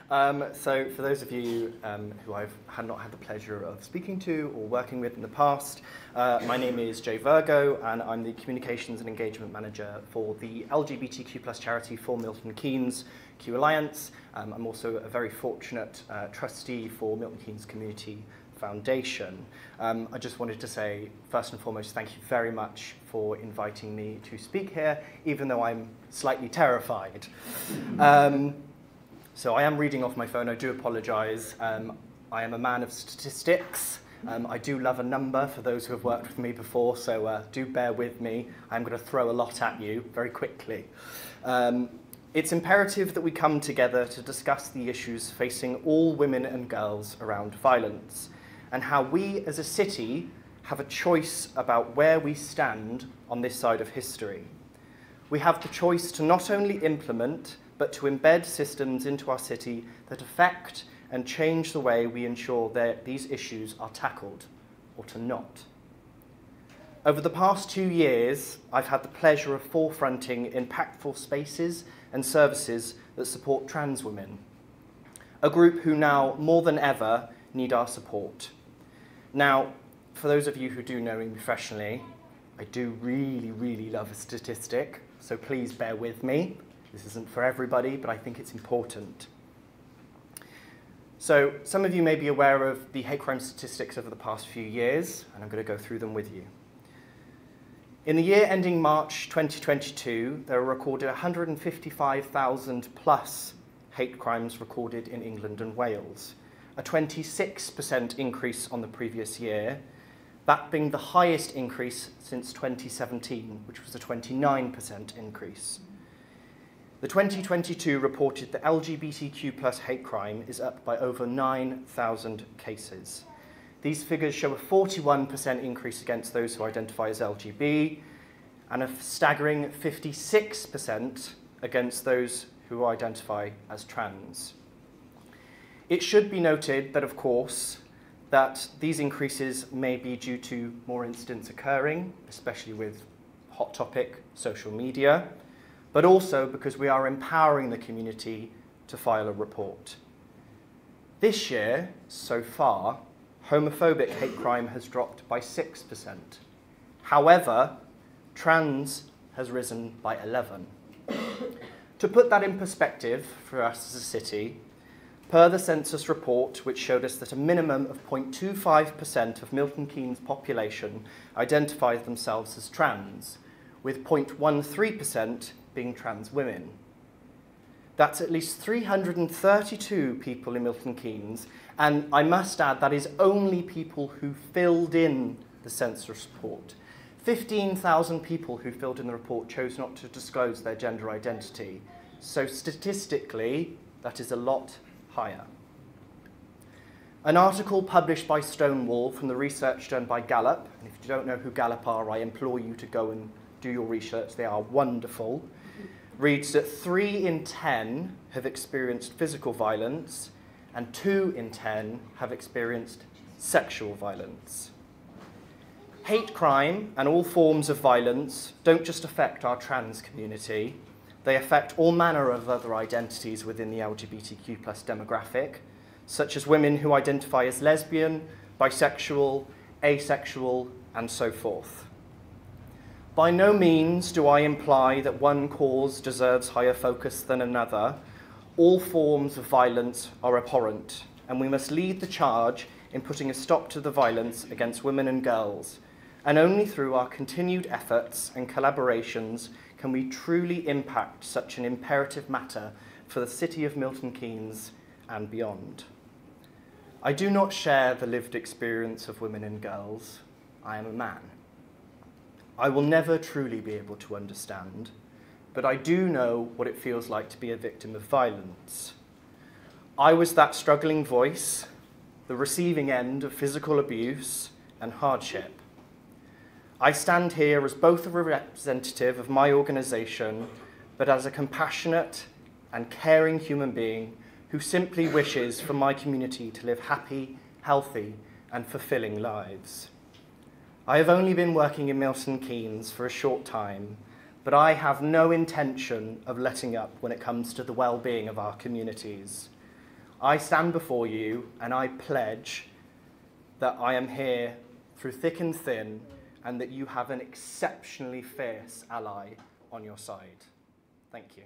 So for those of you who I've not had the pleasure of speaking to or working with in the past, my name is Jay Virgo, and I'm the Communications and Engagement Manager for the LGBTQ+ charity for Milton Keynes Q Alliance. I'm also a very fortunate trustee for Milton Keynes Community Foundation. I just wanted to say, first and foremost, thank you very much for inviting me to speak here, even though I'm slightly terrified. So I am reading off my phone, I do apologise. I am a man of statistics. I do love a number for those who have worked with me before, so do bear with me. I'm going to throw a lot at you very quickly. It's imperative that we come together to discuss the issues facing all women and girls around violence, and how we as a city have a choice about where we stand on this side of history. We have the choice to not only implement, but to embed systems into our city that affect and change the way we ensure that these issues are tackled, or to not. Over the past 2 years, I've had the pleasure of forefronting impactful spaces and services that support trans women, a group who now, more than ever, need our support. Now, for those of you who do know me professionally, I do really love a statistic, so please bear with me. This isn't for everybody, but I think it's important. So some of you may be aware of the hate crime statistics over the past few years, and I'm going to go through them with you. In the year ending March 2022, there were recorded 155,000 plus hate crimes recorded in England and Wales, a 26% increase on the previous year, that being the highest increase since 2017, which was a 29% increase. The 2022 reported that LGBTQ+ hate crime is up by over 9,000 cases. These figures show a 41% increase against those who identify as LGB, and a staggering 56% against those who identify as trans. It should be noted that, of course, that these increases may be due to more incidents occurring, especially with hot topic social media, but also because we are empowering the community to file a report. This year, so far, homophobic hate crime has dropped by 6%. However, trans has risen by 11%. To put that in perspective for us as a city, per the census report, which showed us that a minimum of 0.25% of Milton Keynes' population identifies themselves as trans, with 0.13% being trans women. That's at least 332 people in Milton Keynes, and I must add that is only people who filled in the census report. 15,000 people who filled in the report chose not to disclose their gender identity. So statistically, that is a lot higher. An article published by Stonewall from the research done by Gallup, and if you don't know who Gallup are, I implore you to go and do your research, they are wonderful, reads that 3 in 10 have experienced physical violence and 2 in 10 have experienced sexual violence. Hate crime and all forms of violence don't just affect our trans community, they affect all manner of other identities within the LGBTQ+ demographic, such as women who identify as lesbian, bisexual, asexual, and so forth. By no means do I imply that one cause deserves higher focus than another. All forms of violence are abhorrent, and we must lead the charge in putting a stop to the violence against women and girls. And only through our continued efforts and collaborations can we truly impact such an imperative matter for the city of Milton Keynes and beyond. I do not share the lived experience of women and girls. I am a man. I will never truly be able to understand, but I do know what it feels like to be a victim of violence. I was that struggling voice, the receiving end of physical abuse and hardship. I stand here as both a representative of my organisation, but as a compassionate and caring human being who simply wishes for my community to live happy, healthy, and fulfilling lives. I have only been working in Milton Keynes for a short time, but I have no intention of letting up when it comes to the well-being of our communities. I stand before you and I pledge that I am here through thick and thin and that you have an exceptionally fierce ally on your side. Thank you.